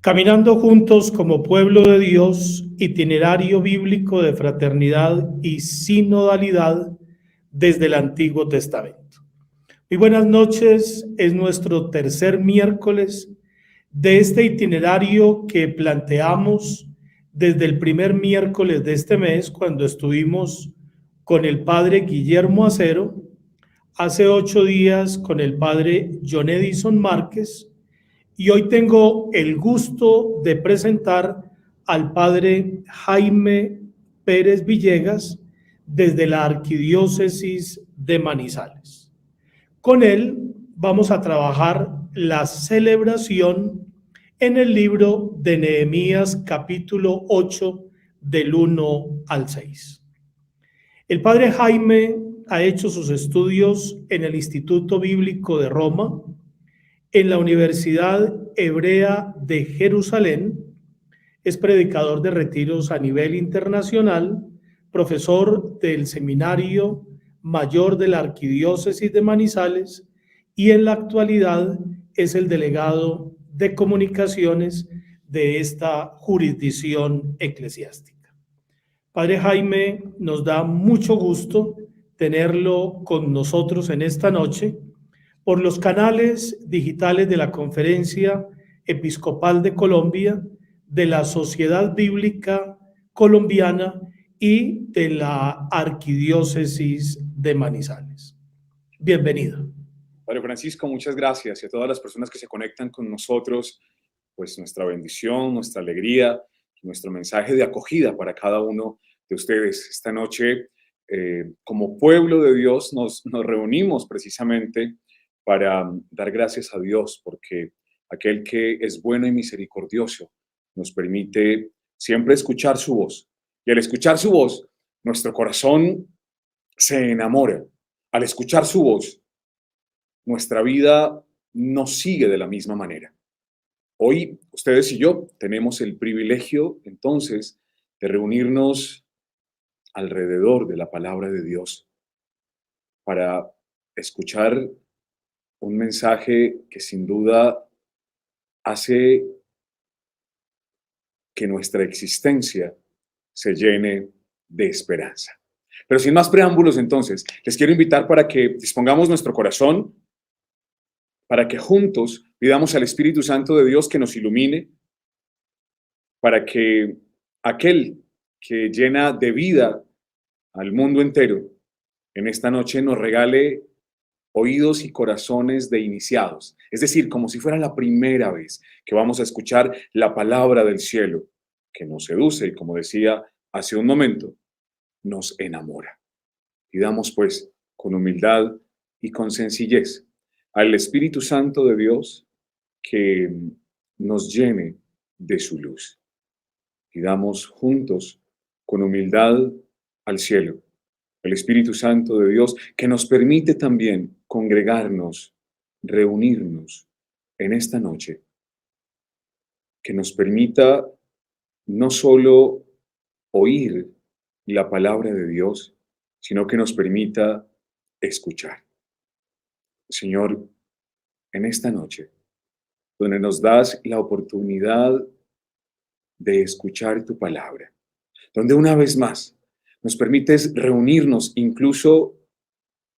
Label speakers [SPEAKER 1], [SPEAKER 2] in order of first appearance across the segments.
[SPEAKER 1] Caminando juntos como pueblo de Dios, itinerario bíblico de fraternidad y sinodalidad desde el Antiguo Testamento. Muy buenas noches, es nuestro tercer miércoles de este itinerario que planteamos desde el primer miércoles de este mes, cuando estuvimos con el padre Guillermo Acero, hace 8 días con el padre John Edison Márquez, y hoy tengo el gusto de presentar al padre Jaime Pérez Villegas desde la Arquidiócesis de Manizales. Con él vamos a trabajar la celebración en el libro de Nehemías capítulo 8 del 1 al 6. El padre Jaime ha hecho sus estudios en el Instituto Bíblico de Roma, en la Universidad Hebrea de Jerusalén, es predicador de retiros a nivel internacional, profesor del Seminario Mayor de la Arquidiócesis de Manizales y en la actualidad es el delegado de comunicaciones de esta jurisdicción eclesiástica. Padre Jaime, nos da mucho gusto tenerlo con nosotros en esta noche por los canales digitales de la Conferencia Episcopal de Colombia, de la Sociedad Bíblica Colombiana y de la Arquidiócesis de Manizales. Bienvenido.
[SPEAKER 2] Padre Francisco, muchas gracias, y a todas las personas que se conectan con nosotros, pues nuestra bendición, nuestra alegría, nuestro mensaje de acogida para cada uno de ustedes. Esta noche, como pueblo de Dios, nos reunimos precisamente para dar gracias a Dios, porque aquel que es bueno y misericordioso nos permite siempre escuchar su voz. Y al escuchar su voz, nuestro corazón se enamora. Al escuchar su voz, nuestra vida no sigue de la misma manera. Hoy, ustedes y yo tenemos el privilegio, entonces, de reunirnos alrededor de la palabra de Dios para escuchar un mensaje que sin duda hace que nuestra existencia se llene de esperanza. Pero sin más preámbulos, entonces, les quiero invitar para que dispongamos nuestro corazón, para que juntos pidamos al Espíritu Santo de Dios que nos ilumine, para que aquel que llena de vida al mundo entero, en esta noche nos regale oídos y corazones de iniciados, es decir, como si fuera la primera vez que vamos a escuchar la palabra del cielo, que nos seduce y, como decía hace un momento, nos enamora. Pidamos pues con humildad y con sencillez al Espíritu Santo de Dios que nos llene de su luz. Pidamos juntos con humildad al cielo, el Espíritu Santo de Dios, que nos permite también congregarnos, reunirnos en esta noche, que nos permita no solo oír la palabra de Dios, sino que nos permita escuchar. Señor, en esta noche, donde nos das la oportunidad de escuchar tu palabra, donde una vez más nos permites reunirnos, incluso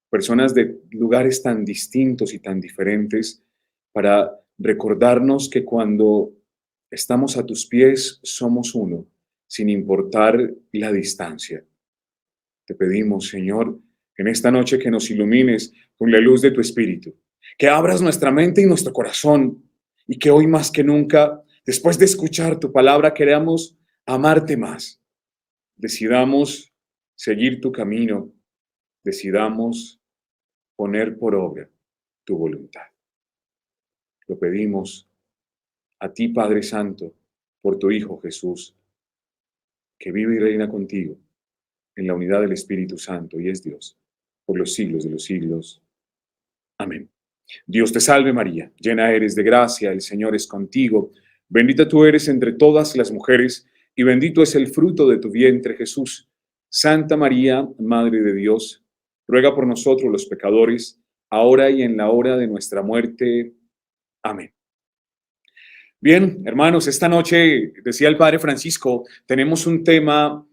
[SPEAKER 2] personas de lugares tan distintos y tan diferentes, para recordarnos que cuando estamos a tus pies somos uno, sin importar la distancia. Te pedimos, Señor, en esta noche que nos ilumines con la luz de tu Espíritu, que abras nuestra mente y nuestro corazón, y que hoy más que nunca, después de escuchar tu palabra, queramos amarte más. Decidamos seguir tu camino, decidamos poner por obra tu voluntad. Lo pedimos a ti, Padre Santo, por tu Hijo Jesús, que vive y reina contigo en la unidad del Espíritu Santo y es Dios, por los siglos de los siglos. Amén. Dios te salve María, llena eres de gracia, el Señor es contigo, bendita tú eres entre todas las mujeres, y bendito es el fruto de tu vientre, Jesús. Santa María, Madre de Dios, ruega por nosotros los pecadores, ahora y en la hora de nuestra muerte. Amén. Bien, hermanos, esta noche, decía el Padre Francisco, tenemos un tema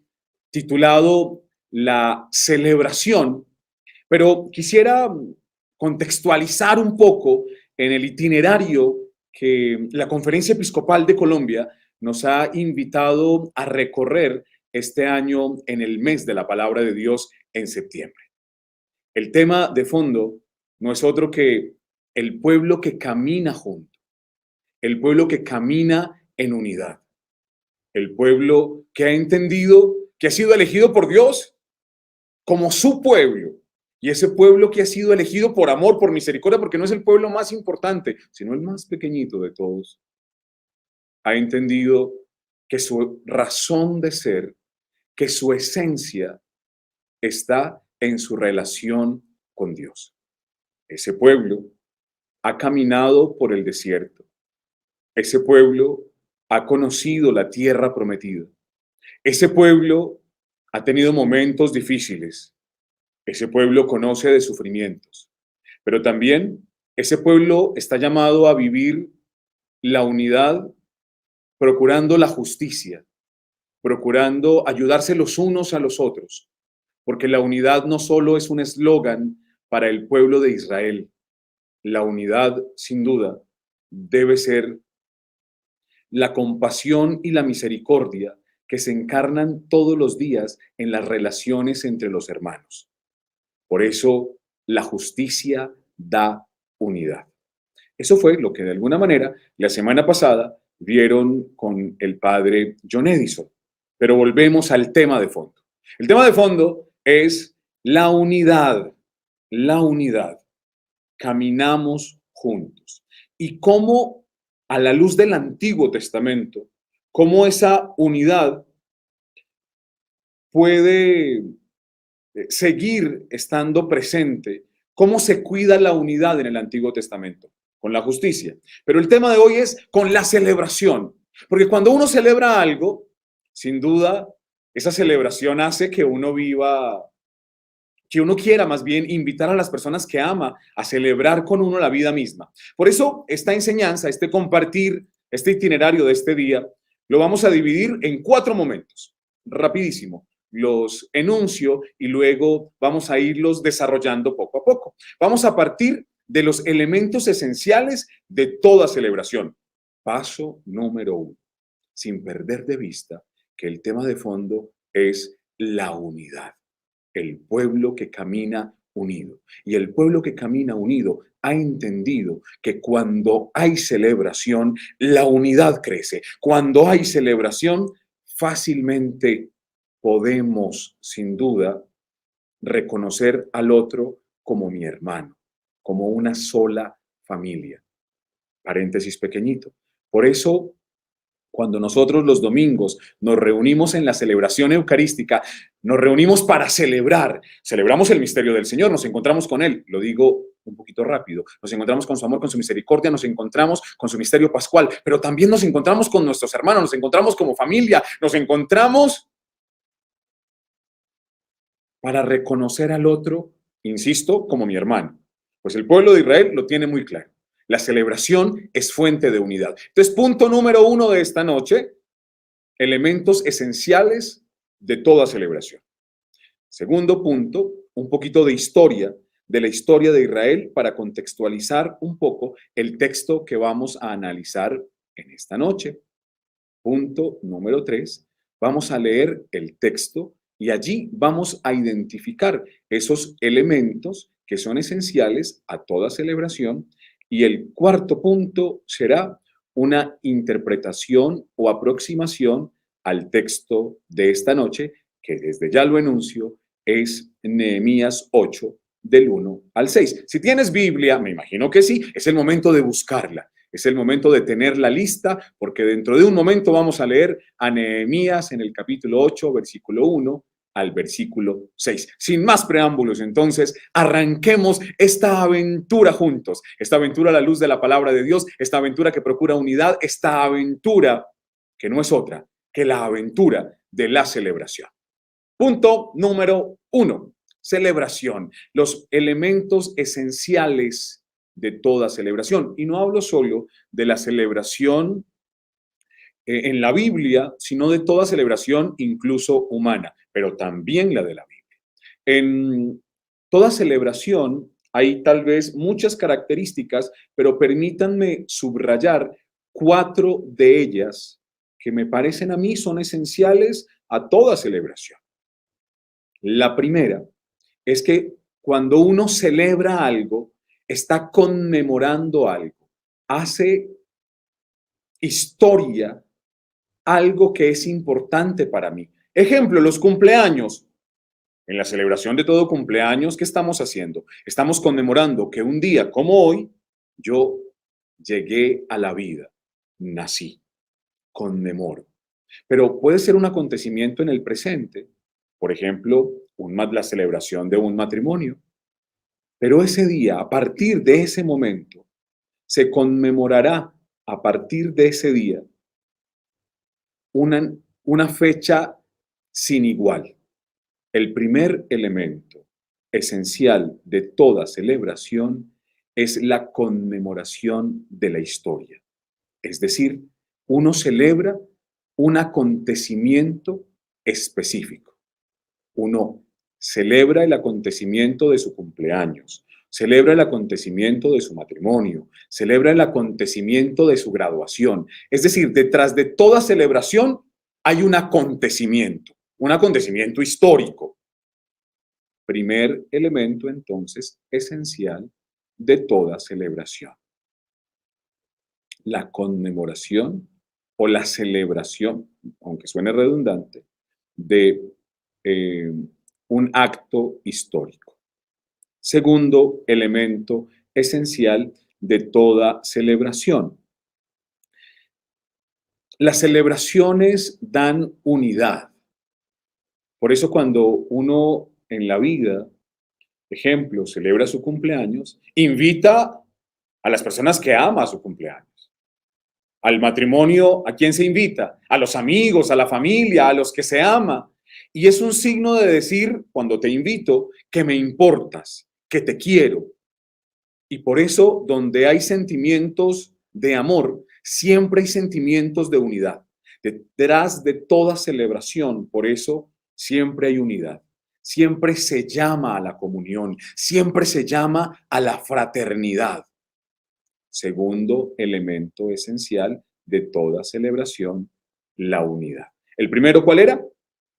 [SPEAKER 2] titulado La celebración, pero quisiera contextualizar un poco en el itinerario que la Conferencia Episcopal de Colombia nos ha invitado a recorrer este año en el mes de la Palabra de Dios en septiembre. El tema de fondo no es otro que el pueblo que camina junto, el pueblo que camina en unidad, el pueblo que ha entendido que ha sido elegido por Dios como su pueblo, y ese pueblo que ha sido elegido por amor, por misericordia, porque no es el pueblo más importante, sino el más pequeñito de todos, ha entendido que su razón de ser, que su esencia está en su relación con Dios. Ese pueblo ha caminado por el desierto. Ese pueblo ha conocido la tierra prometida. Ese pueblo ha tenido momentos difíciles. Ese pueblo conoce de sufrimientos. Pero también ese pueblo está llamado a vivir la unidad, procurando la justicia, procurando ayudarse los unos a los otros. Porque la unidad no solo es un eslogan para el pueblo de Israel. La unidad, sin duda, debe ser la compasión y la misericordia que se encarnan todos los días en las relaciones entre los hermanos. Por eso, la justicia da unidad. Eso fue lo que de alguna manera la semana pasada vieron con el padre John Edison. Pero volvemos al tema de fondo. El tema de fondo es la unidad. La unidad. Caminamos juntos. Y cómo, a la luz del Antiguo Testamento, cómo esa unidad puede seguir estando presente, cómo se cuida la unidad en el Antiguo Testamento, con la justicia. Pero el tema de hoy es con la celebración, porque cuando uno celebra algo, sin duda, esa celebración hace que uno viva, que uno quiera más bien invitar a las personas que ama a celebrar con uno la vida misma. Por eso esta enseñanza, este compartir, este itinerario de este día, lo vamos a dividir en 4 momentos, rapidísimo. Los enuncio y luego vamos a irlos desarrollando poco a poco. Vamos a partir de los elementos esenciales de toda celebración. Paso número 1, sin perder de vista que el tema de fondo es la unidad. El pueblo que camina unido. Y el pueblo que camina unido ha entendido que cuando hay celebración, la unidad crece. Cuando hay celebración, fácilmente podemos, sin duda, reconocer al otro como mi hermano, como una sola familia. Paréntesis pequeñito. Por eso, cuando nosotros los domingos nos reunimos en la celebración eucarística, nos reunimos para celebrar. Celebramos el misterio del Señor, nos encontramos con Él. Lo digo un poquito rápido. Nos encontramos con su amor, con su misericordia, nos encontramos con su misterio pascual, pero también nos encontramos con nuestros hermanos, nos encontramos como familia, nos encontramos para reconocer al otro, insisto, como mi hermano. Pues el pueblo de Israel lo tiene muy claro. La celebración es fuente de unidad. Entonces, punto número 1 de esta noche, elementos esenciales de toda celebración. Segundo punto, un poquito de historia, de la historia de Israel para contextualizar un poco el texto que vamos a analizar en esta noche. Punto número 3, vamos a leer el texto y allí vamos a identificar esos elementos que son esenciales a toda celebración. Y el cuarto punto será una interpretación o aproximación al texto de esta noche, que desde ya lo enuncio, es Nehemías 8, del 1 al 6. Si tienes Biblia, me imagino que sí, es el momento de buscarla. Es el momento de tenerla lista, porque dentro de un momento vamos a leer a Nehemías en el capítulo 8, versículo 1 al versículo 6. Sin más preámbulos, entonces, arranquemos esta aventura juntos, esta aventura a la luz de la palabra de Dios, esta aventura que procura unidad, esta aventura que no es otra que la aventura de la celebración. Punto número 1, celebración, los elementos esenciales de toda celebración. Y no hablo solo de la celebración en la Biblia, sino de toda celebración, incluso humana, pero también la de la Biblia. En toda celebración hay tal vez muchas características, pero permítanme subrayar 4 de ellas que me parecen a mí son esenciales a toda celebración. La primera es que cuando uno celebra algo, está conmemorando algo, hace historia, algo que es importante para mí. Ejemplo, los cumpleaños. En la celebración de todo cumpleaños, ¿qué estamos haciendo? Estamos conmemorando que un día como hoy, yo llegué a la vida, nací, conmemoro. Pero puede ser un acontecimiento en el presente, por ejemplo, la celebración de un matrimonio. Pero ese día, a partir de ese momento, se conmemorará a partir de ese día una fecha sin igual. El primer elemento esencial de toda celebración es la conmemoración de la historia. Es decir, uno celebra un acontecimiento específico. Uno celebra el acontecimiento de su cumpleaños, celebra el acontecimiento de su matrimonio, celebra el acontecimiento de su graduación. Es decir, detrás de toda celebración hay un acontecimiento histórico. Primer elemento, entonces, esencial de toda celebración. La conmemoración o la celebración, aunque suene redundante, de un acto histórico. Segundo elemento esencial de toda celebración. Las celebraciones dan unidad. Por eso cuando uno en la vida, ejemplo, celebra su cumpleaños, invita a las personas que ama a su cumpleaños. Al matrimonio, ¿a quién se invita? A los amigos, a la familia, a los que se ama. Y es un signo de decir, cuando te invito, que me importas, que te quiero. Y por eso, donde hay sentimientos de amor, siempre hay sentimientos de unidad. Detrás de toda celebración, por eso, siempre hay unidad. Siempre se llama a la comunión, siempre se llama a la fraternidad. Segundo elemento esencial de toda celebración, la unidad. ¿El primero cuál era?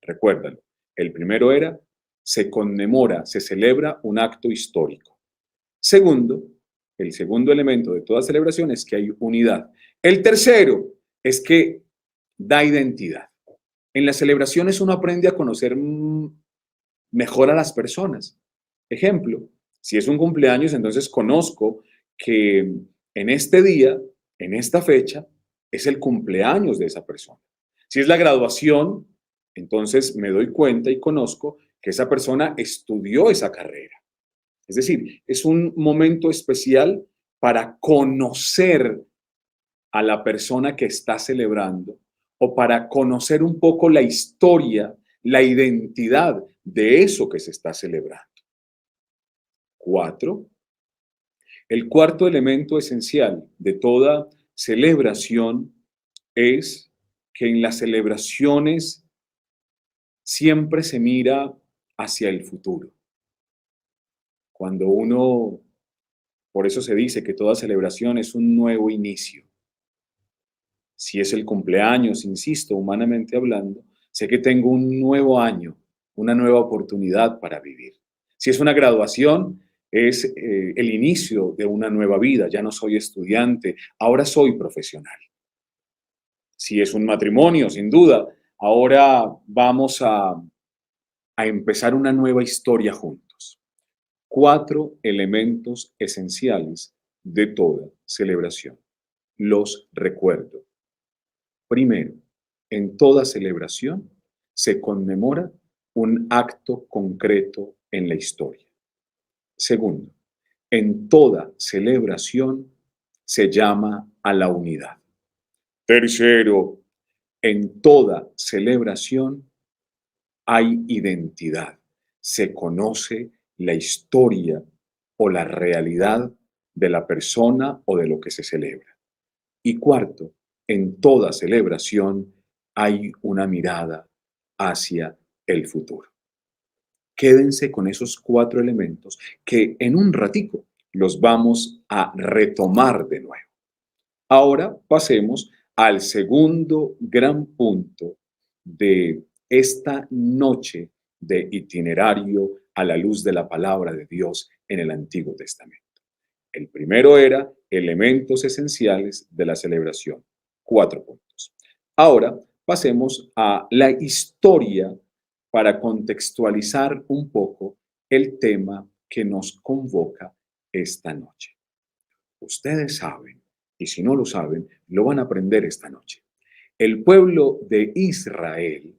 [SPEAKER 2] Recuérdalo. El primero era, se conmemora, se celebra un acto histórico. Segundo, el segundo elemento de toda celebración es que hay unidad. El tercero es que da identidad. En las celebraciones uno aprende a conocer mejor a las personas. Ejemplo, si es un cumpleaños, entonces conozco que en este día, en esta fecha, es el cumpleaños de esa persona. Si es la graduación, entonces me doy cuenta y conozco que esa persona estudió esa carrera. Es decir, es un momento especial para conocer a la persona que está celebrando o para conocer un poco la historia, la identidad de eso que se está celebrando. 4. El cuarto elemento esencial de toda celebración es que en las celebraciones siempre se mira hacia el futuro. Cuando uno, por eso se dice que toda celebración es un nuevo inicio. Si es el cumpleaños, insisto, humanamente hablando, sé que tengo un nuevo año, una nueva oportunidad para vivir. Si es una graduación, es el inicio de una nueva vida. Ya no soy estudiante, ahora soy profesional. Si es un matrimonio, sin duda, ahora vamos a empezar una nueva historia juntos. 4 elementos esenciales de toda celebración. Los recuerdo. Primero, en toda celebración se conmemora un acto concreto en la historia. Segundo, en toda celebración se llama a la unidad. Tercero, en toda celebración hay identidad. Se conoce la historia o la realidad de la persona o de lo que se celebra. Y cuarto, en toda celebración hay una mirada hacia el futuro. Quédense con esos 4 elementos que en un ratico los vamos a retomar de nuevo. Ahora pasemos al segundo gran punto de esta noche de itinerario a la luz de la palabra de Dios en el Antiguo Testamento. El primero era elementos esenciales de la celebración. 4 puntos. Ahora pasemos a la historia para contextualizar un poco el tema que nos convoca esta noche. Ustedes saben, y si no lo saben, lo van a aprender esta noche. El pueblo de Israel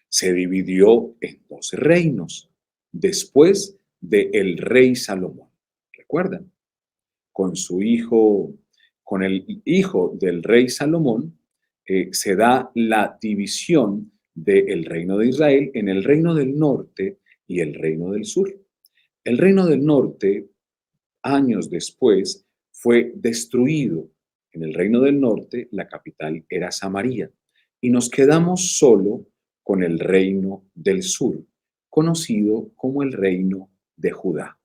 [SPEAKER 2] se dividió en 2 reinos después del rey Salomón. ¿Recuerdan? Con el hijo del rey Salomón, se da la división del reino de Israel en el reino del norte y el reino del sur. El reino del norte, años después, fue destruido. En el reino del norte, la capital era Samaria, y nos quedamos solo con el reino del sur, conocido como el reino de Judá.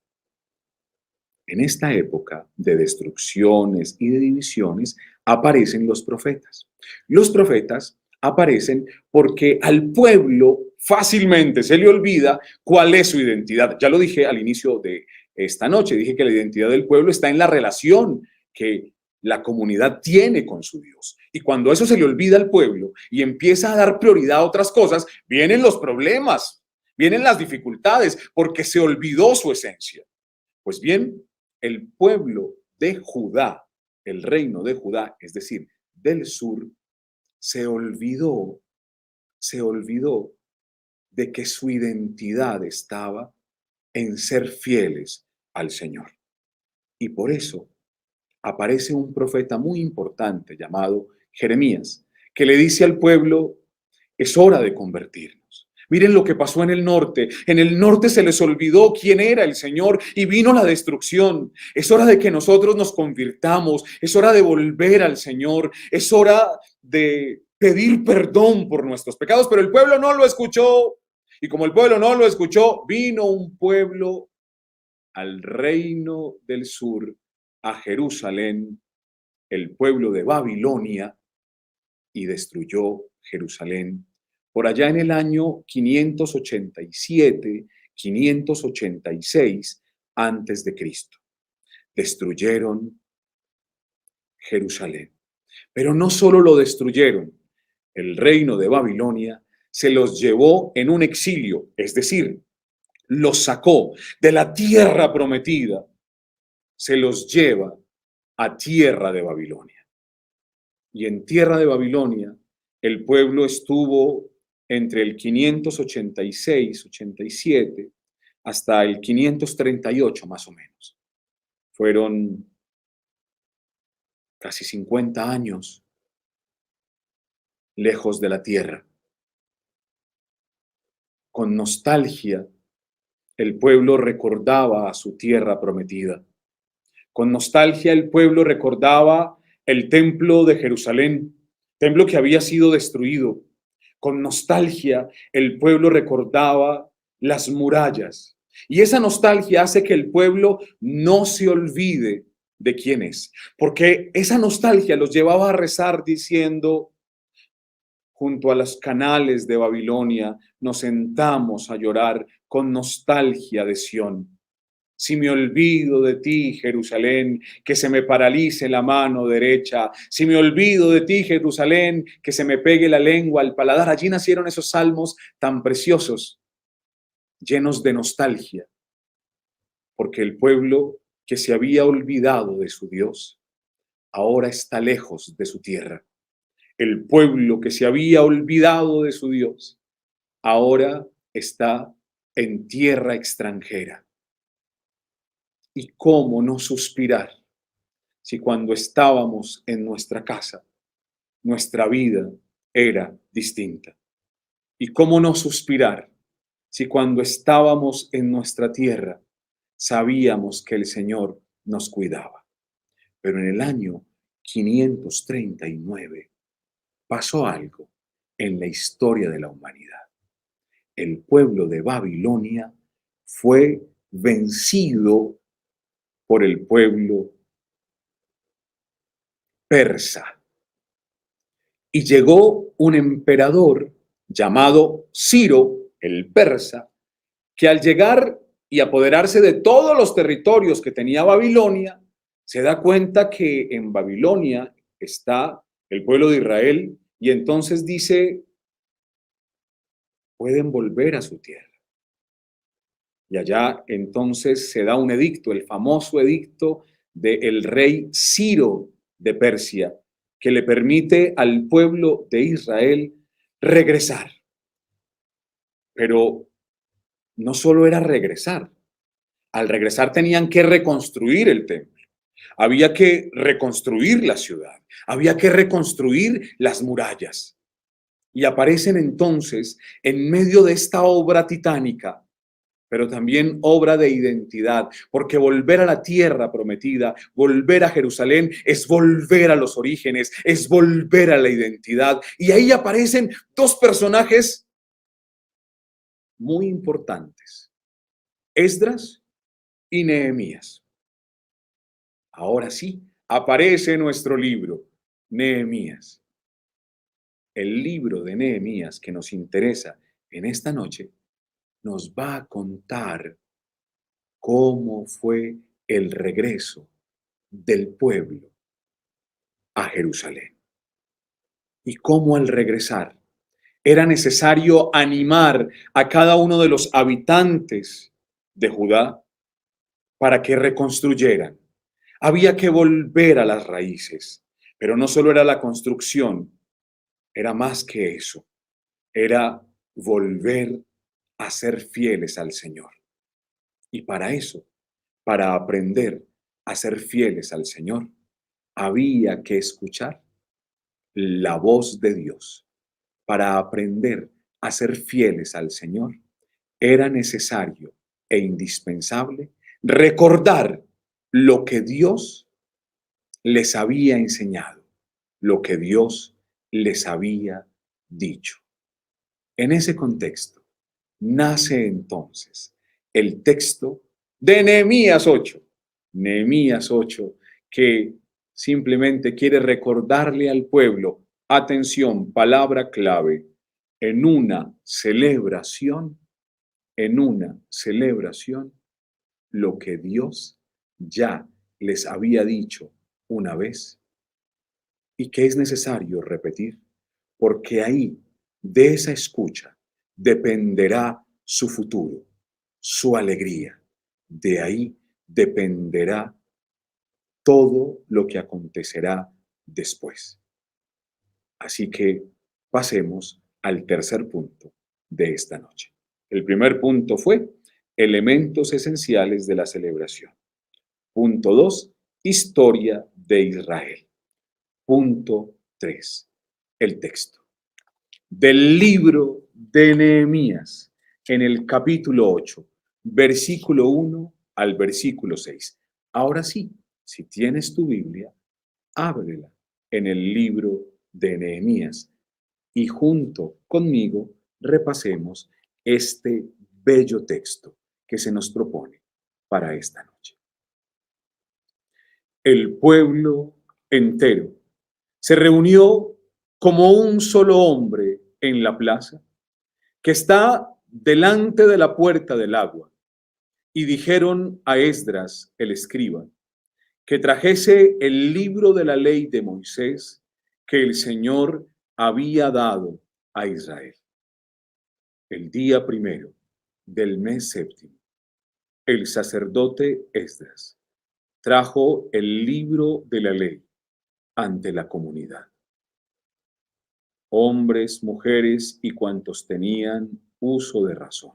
[SPEAKER 2] En esta época de destrucciones y de divisiones aparecen los profetas. Los profetas aparecen porque al pueblo fácilmente se le olvida cuál es su identidad. Ya lo dije al inicio de esta noche, dije que la identidad del pueblo está en la relación que la comunidad tiene con su Dios. Y cuando eso se le olvida al pueblo y empieza a dar prioridad a otras cosas, vienen los problemas, vienen las dificultades, porque se olvidó su esencia. Pues bien, el pueblo de Judá, el reino de Judá, es decir, del sur, se olvidó de que su identidad estaba en ser fieles al Señor. Y por eso aparece un profeta muy importante llamado Jeremías, que le dice al pueblo: es hora de convertirnos. Miren lo que pasó en el norte. En el norte se les olvidó quién era el Señor y vino la destrucción. Es hora de que nosotros nos convirtamos. Es hora de volver al Señor. Es hora de pedir perdón por nuestros pecados. Pero el pueblo no lo escuchó. Y como el pueblo no lo escuchó, vino un pueblo al reino del sur, a Jerusalén, el pueblo de Babilonia, y destruyó Jerusalén por allá en el año 587, 586 antes de Cristo. Destruyeron Jerusalén. Pero no solo lo destruyeron, el reino de Babilonia se los llevó en un exilio, es decir, los sacó de la tierra prometida, se los lleva a tierra de Babilonia. Y en tierra de Babilonia, el pueblo estuvo entre el 586, 87, hasta el 538 más o menos. Fueron casi 50 años lejos de la tierra. Con nostalgia, el pueblo recordaba a su tierra prometida. Con nostalgia, el pueblo recordaba el templo de Jerusalén, templo que había sido destruido. Con nostalgia, el pueblo recordaba las murallas. Y esa nostalgia hace que el pueblo no se olvide de quién es, porque esa nostalgia los llevaba a rezar diciendo: junto a los canales de Babilonia nos sentamos a llorar con nostalgia de Sión. Si me olvido de ti, Jerusalén, que se me paralice la mano derecha. Si me olvido de ti, Jerusalén, que se me pegue la lengua al paladar. Allí nacieron esos salmos tan preciosos, llenos de nostalgia, porque el pueblo que se había olvidado de su Dios, ahora está lejos de su tierra. El pueblo que se había olvidado de su Dios, ahora está en tierra extranjera. ¿Y cómo no suspirar si cuando estábamos en nuestra casa, nuestra vida era distinta? ¿Y cómo no suspirar si cuando estábamos en nuestra tierra sabíamos que el Señor nos cuidaba? Pero en el año 539 pasó algo en la historia de la humanidad. El pueblo de Babilonia fue vencido por el pueblo persa. Y llegó un emperador llamado Ciro, el persa, que al llegar y apoderarse de todos los territorios que tenía Babilonia, se da cuenta que en Babilonia está el pueblo de Israel y entonces dice, pueden volver a su tierra. Y allá entonces se da un edicto, el famoso edicto del rey Ciro de Persia, que le permite al pueblo de Israel regresar. Pero no solo era regresar, al regresar tenían que reconstruir el templo, había que reconstruir la ciudad, había que reconstruir las murallas. Y aparecen entonces en medio de esta obra titánica, pero también obra de identidad, porque volver a la tierra prometida, volver a Jerusalén, es volver a los orígenes, es volver a la identidad. Y ahí aparecen dos personajes muy importantes, Esdras y Nehemías. Ahora sí, aparece nuestro libro, Nehemías. El libro de Nehemías que nos interesa en esta noche nos va a contar cómo fue el regreso del pueblo a Jerusalén y cómo al regresar era necesario animar a cada uno de los habitantes de Judá para que reconstruyeran. Había que volver a las raíces, pero no solo era la construcción, era más que eso, era volver a ser fieles al Señor. Y para eso, para aprender a ser fieles al Señor, había que escuchar la voz de Dios. Para aprender a ser fieles al Señor, era necesario e indispensable recordar lo que Dios les había enseñado, lo que Dios les había dicho. En ese contexto, nace entonces el texto de Nehemías 8. Nehemías 8, que simplemente quiere recordarle al pueblo, atención, palabra clave, en una celebración, lo que Dios ya les había dicho una vez y que es necesario repetir, porque ahí, de esa escucha, dependerá su futuro, su alegría. De ahí dependerá todo lo que acontecerá después. Así que pasemos al tercer punto de esta noche. El primer punto fue elementos esenciales de la celebración. Punto 2, historia de Israel. Punto 3, el texto del libro de Nehemías en el capítulo 8, versículo 1 al versículo 6. Ahora sí, si tienes tu Biblia, ábrela en el libro de Nehemías y junto conmigo repasemos este bello texto que se nos propone para esta noche. El pueblo entero se reunió como un solo hombre en la plaza que está delante de la puerta del agua, y dijeron a Esdras, el escriba, que trajese el libro de la ley de Moisés que el Señor había dado a Israel. El día primero del mes séptimo, el sacerdote Esdras trajo el libro de la ley ante la comunidad. Hombres, mujeres y cuantos tenían uso de razón.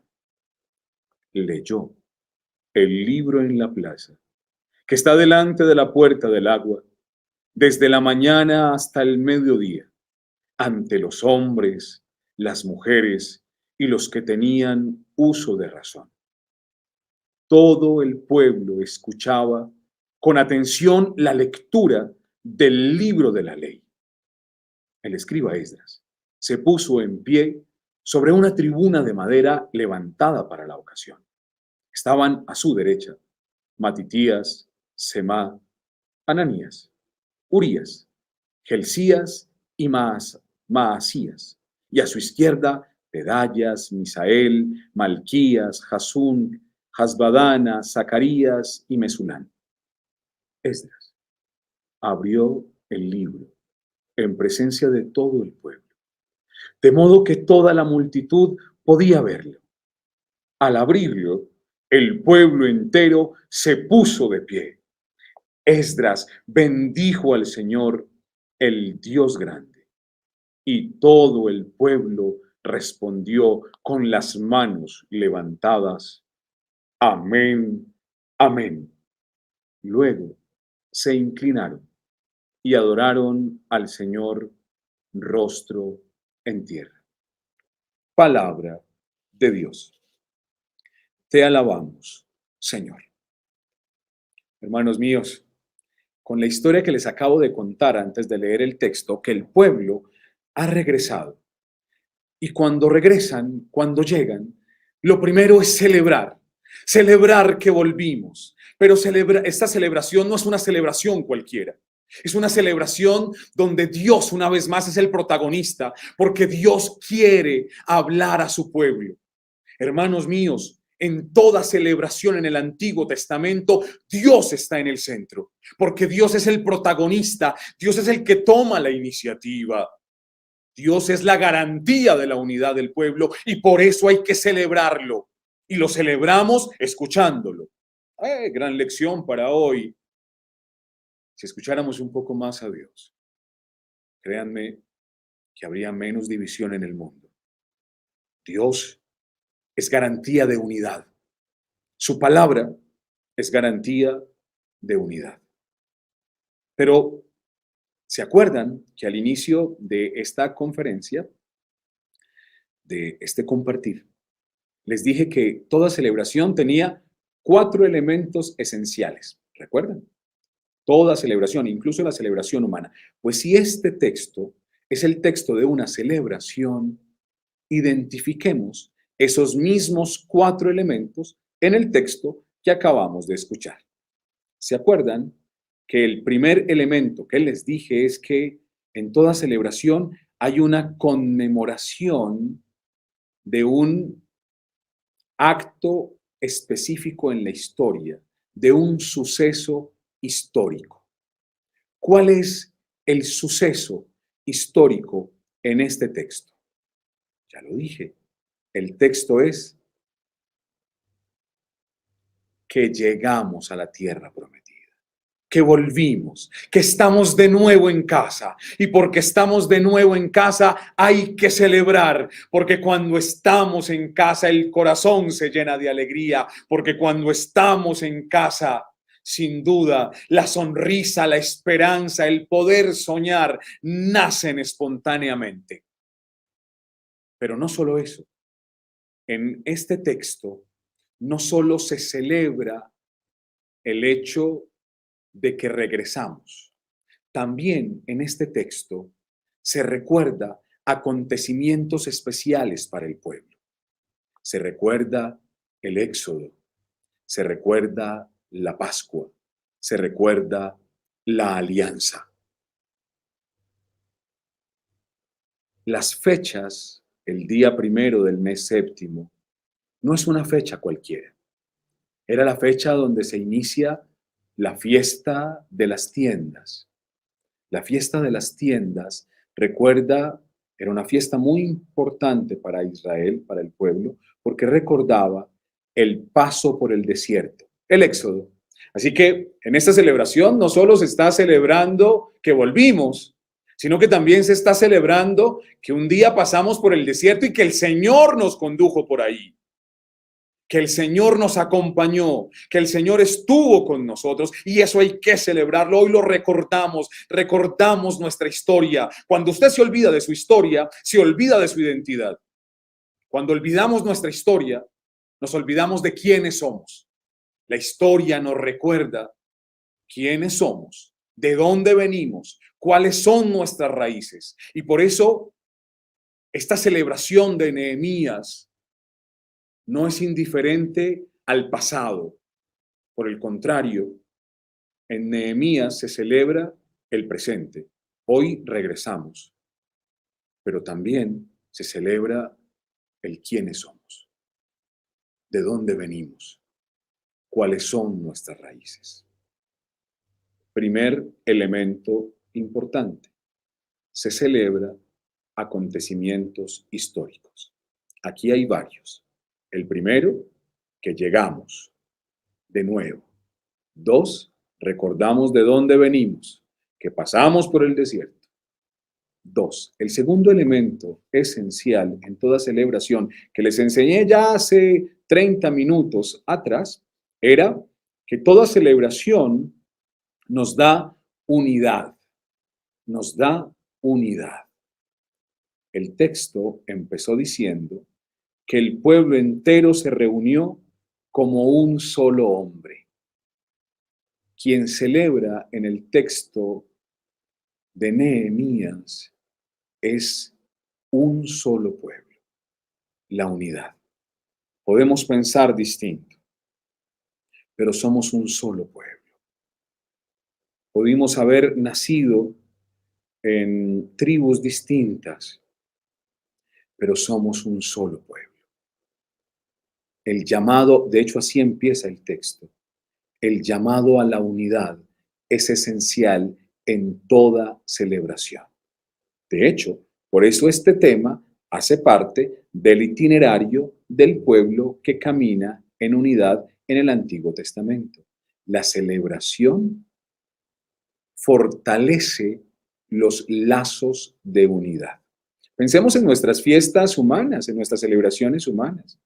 [SPEAKER 2] Leyó el libro en la plaza, que está delante de la puerta del agua, desde la mañana hasta el mediodía, ante los hombres, las mujeres y los que tenían uso de razón. Todo el pueblo escuchaba con atención la lectura del libro de la ley. El escriba Esdras se puso en pie sobre una tribuna de madera levantada para la ocasión. Estaban a su derecha Matitías, Semá, Ananías, Urías, Gelcías y Maasías, y a su izquierda Pedayas, Misael, Malquías, Jasún, Hasbadana, Zacarías y Mesulán. Esdras abrió el libro en presencia de todo el pueblo, de modo que toda la multitud podía verlo. Al abrirlo, el pueblo entero se puso de pie. Esdras bendijo al Señor, el Dios grande, y todo el pueblo respondió con las manos levantadas: Amén, amén. Luego se inclinaron y adoraron al Señor rostro en tierra. Palabra de Dios. Te alabamos, Señor. Hermanos míos, con la historia que les acabo de contar antes de leer el texto, que el pueblo ha regresado. Y cuando regresan, cuando llegan, lo primero es celebrar que volvimos. Pero esta celebración no es una celebración cualquiera. Es una celebración donde Dios una vez más es el protagonista, porque Dios quiere hablar a su pueblo. Hermanos míos, en toda celebración en el Antiguo Testamento, Dios está en el centro, porque Dios es el protagonista, Dios es el que toma la iniciativa. Dios es la garantía de la unidad del pueblo y por eso hay que celebrarlo. Y lo celebramos escuchándolo. Gran lección para hoy. Si escucháramos un poco más a Dios, créanme que habría menos división en el mundo. Dios es garantía de unidad. Su palabra es garantía de unidad. Pero, ¿se acuerdan que al inicio de esta conferencia, de este compartir, les dije que toda celebración tenía 4 elementos esenciales? ¿Recuerdan? Toda celebración, incluso la celebración humana. Pues si este texto es el texto de una celebración, identifiquemos esos mismos 4 elementos en el texto que acabamos de escuchar. ¿Se acuerdan que el primer elemento que les dije es que en toda celebración hay una conmemoración de un acto específico en la historia, de un suceso histórico? ¿Cuál es el suceso histórico en este texto? Ya lo dije, el texto es que llegamos a la tierra prometida, que volvimos, que estamos de nuevo en casa. Y porque estamos de nuevo en casa hay que celebrar, porque cuando estamos en casa el corazón se llena de alegría, porque cuando estamos en casa, sin duda, la sonrisa, la esperanza, el poder soñar nacen espontáneamente. Pero no solo eso. En este texto no solo se celebra el hecho de que regresamos, también en este texto se recuerda acontecimientos especiales para el pueblo. Se recuerda el Éxodo, se recuerda la Pascua, se recuerda la alianza. Las fechas, el día 1 del mes séptimo, no es una fecha cualquiera. Era la fecha donde se inicia la fiesta de las tiendas. La fiesta de las tiendas, recuerda, era una fiesta muy importante para Israel, para el pueblo, porque recordaba el paso por el desierto, el Éxodo. Así que en esta celebración no solo se está celebrando que volvimos, sino que también se está celebrando que un día pasamos por el desierto y que el Señor nos condujo por ahí, que el Señor nos acompañó, que el Señor estuvo con nosotros, y eso hay que celebrarlo. Hoy lo recordamos nuestra historia. Cuando usted se olvida de su historia, se olvida de su identidad. Cuando olvidamos nuestra historia, nos olvidamos de quiénes somos. La historia nos recuerda quiénes somos de dónde venimos, cuáles son nuestras raíces. Y por eso esta celebración de Nehemías no es indiferente al pasado. Por el contrario, en Nehemías se celebra el presente. Hoy regresamos, pero también se celebra el quiénes somos, de dónde venimos, cuáles son nuestras raíces. Primer elemento importante, se celebra acontecimientos históricos. Aquí hay varios. El primero, que llegamos de nuevo. 2, recordamos de dónde venimos, que pasamos por el desierto. 2, el segundo elemento esencial en toda celebración que les enseñé ya hace 30 minutos atrás, era que toda celebración nos da unidad, nos da unidad. El texto empezó diciendo que el pueblo entero se reunió como un solo hombre. Quien celebra en el texto de Nehemías es un solo pueblo, la unidad. Podemos pensar distinto, pero somos un solo pueblo. Pudimos haber nacido en tribus distintas, pero somos un solo pueblo. El llamado, de hecho así empieza el texto, el llamado a la unidad es esencial en toda celebración. De hecho, por eso este tema hace parte del itinerario del pueblo que camina en unidad en el Antiguo Testamento. La celebración fortalece los lazos de unidad. Pensemos en nuestras fiestas humanas, en nuestras celebraciones humanas.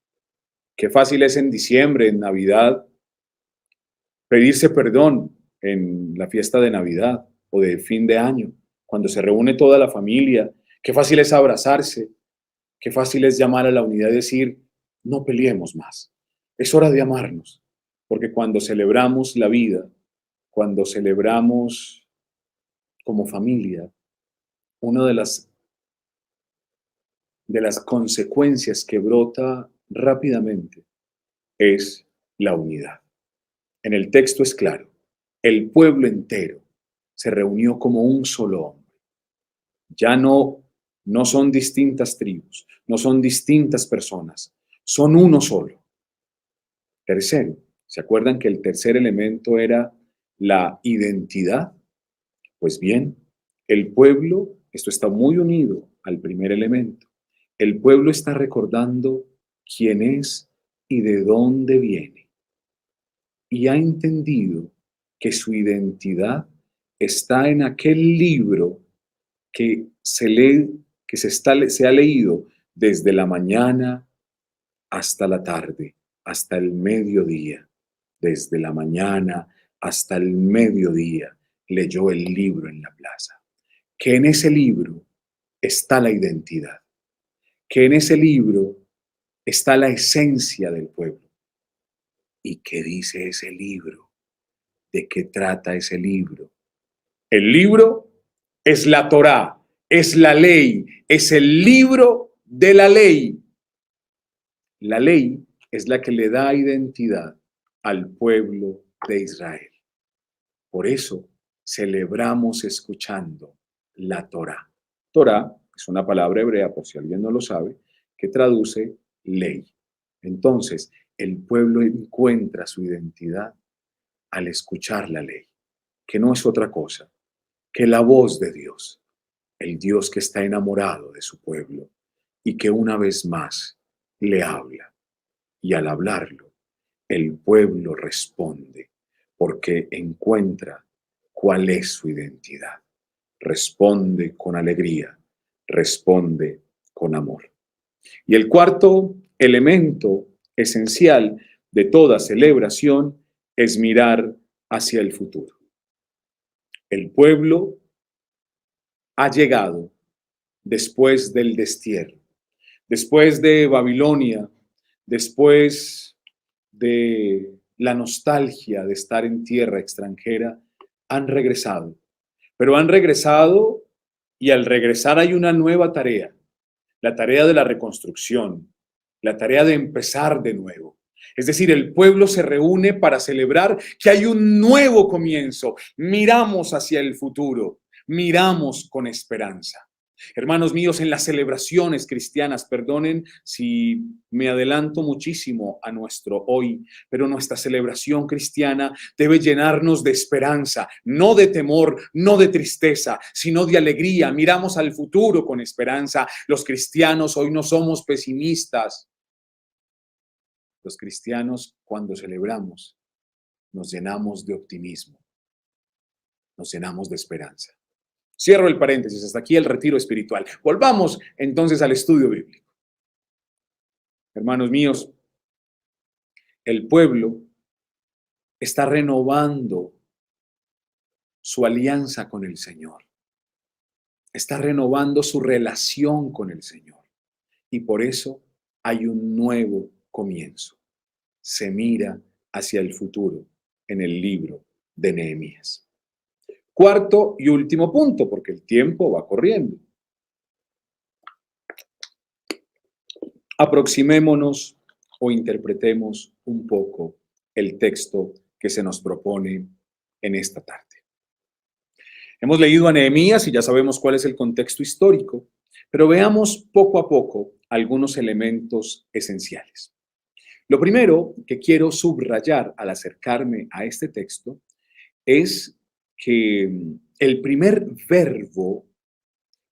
[SPEAKER 2] Qué fácil es en diciembre, en Navidad, pedirse perdón en la fiesta de Navidad o de fin de año, cuando se reúne toda la familia. Qué fácil es abrazarse, qué fácil es llamar a la unidad y decir, no peleemos más. Es hora de amarnos, porque cuando celebramos la vida, cuando celebramos como familia, una de las consecuencias que brota rápidamente es la unidad. En el texto es claro, el pueblo entero se reunió como un solo hombre. Ya no son distintas tribus, no son distintas personas, son uno solo. Tercero, ¿se acuerdan que el tercer elemento era la identidad? Pues bien, el pueblo, esto está muy unido al primer elemento, el pueblo está recordando quién es y de dónde viene. Y ha entendido que su identidad está en aquel libro que se ha leído desde la mañana hasta la tarde, hasta el mediodía. Desde la mañana hasta el mediodía leyó el libro en la plaza. Que en ese libro está la identidad. Que en ese libro está la esencia del pueblo. ¿Y qué dice ese libro? ¿De qué trata ese libro? El libro es la Torá, es la ley, es el libro de la ley. La ley es la que le da identidad al pueblo de Israel. Por eso celebramos escuchando la Torá. Torá es una palabra hebrea, por si alguien no lo sabe, que traduce ley. Entonces, el pueblo encuentra su identidad al escuchar la ley, que no es otra cosa que la voz de Dios, el Dios que está enamorado de su pueblo y que una vez más le habla. Y al hablarlo, el pueblo responde porque encuentra cuál es su identidad. Responde con alegría, responde con amor. Y el cuarto elemento esencial de toda celebración es mirar hacia el futuro. El pueblo ha llegado después del destierro, después de Babilonia, después de la nostalgia de estar en tierra extranjera, han regresado. Pero han regresado y al regresar hay una nueva tarea, la tarea de la reconstrucción, la tarea de empezar de nuevo. Es decir, el pueblo se reúne para celebrar que hay un nuevo comienzo. Miramos hacia el futuro, miramos con esperanza. Hermanos míos, en las celebraciones cristianas, perdonen si me adelanto muchísimo a nuestro hoy, pero nuestra celebración cristiana debe llenarnos de esperanza, no de temor, no de tristeza, sino de alegría. Miramos al futuro con esperanza. Los cristianos hoy no somos pesimistas. Los cristianos, cuando celebramos, nos llenamos de optimismo, nos llenamos de esperanza. Cierro el paréntesis, hasta aquí el retiro espiritual. Volvamos entonces al estudio bíblico. Hermanos míos, el pueblo está renovando su alianza con el Señor. Está renovando su relación con el Señor. Y por eso hay un nuevo comienzo. Se mira hacia el futuro en el libro de Nehemías. Cuarto y último punto, porque el tiempo va corriendo. Aproximémonos o interpretemos un poco el texto que se nos propone en esta tarde. Hemos leído a Nehemías y ya sabemos cuál es el contexto histórico, pero veamos poco a poco algunos elementos esenciales. Lo primero que quiero subrayar al acercarme a este texto es que el primer verbo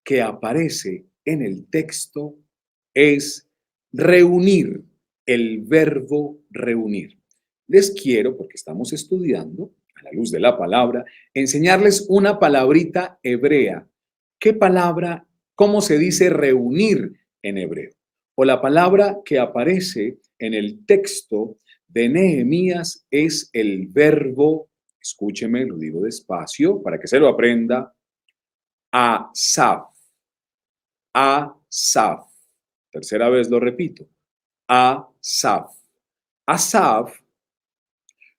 [SPEAKER 2] que aparece en el texto es reunir, el verbo reunir. Les quiero, porque estamos estudiando, a la luz de la palabra, enseñarles una palabrita hebrea. ¿Qué palabra, cómo se dice reunir en hebreo? O la palabra que aparece en el texto de Nehemías es el verbo, escúcheme, lo digo despacio para que se lo aprenda, asaf. Asaf. Tercera vez lo repito. Asaf. Asaf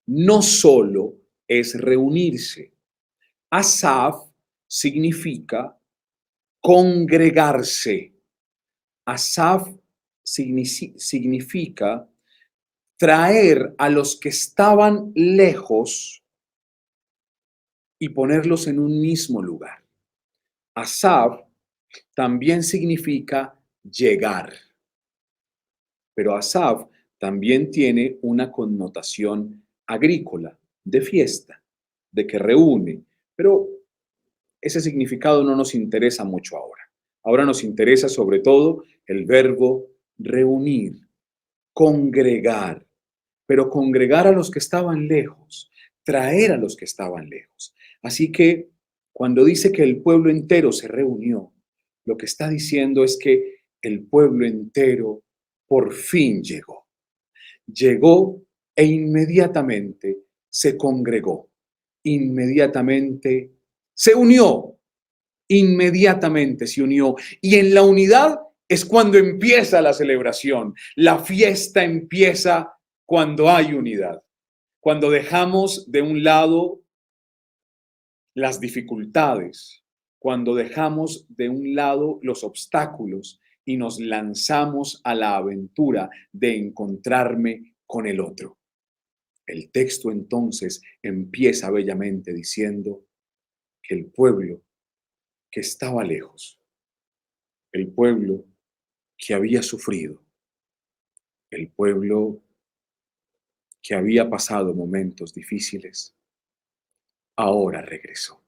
[SPEAKER 2] no solo es reunirse. Asaf significa congregarse. Asaf significa traer a los que estaban lejos y ponerlos en un mismo lugar. Asaf también significa llegar, pero Asaf también tiene una connotación agrícola, de fiesta, de que reúne, pero ese significado no nos interesa mucho ahora. Ahora nos interesa sobre todo el verbo reunir, congregar, pero congregar a los que estaban lejos, traer a los que estaban lejos. Así que cuando dice que el pueblo entero se reunió, lo que está diciendo es que el pueblo entero por fin llegó. Llegó e inmediatamente se congregó, inmediatamente se unió, inmediatamente se unió. Y en la unidad es cuando empieza la celebración. La fiesta empieza cuando hay unidad, cuando dejamos de un lado las dificultades, cuando dejamos de un lado los obstáculos y nos lanzamos a la aventura de encontrarme con el otro. El texto entonces empieza bellamente diciendo que el pueblo que estaba lejos, el pueblo que había sufrido, el pueblo que había pasado momentos difíciles, ahora regresó,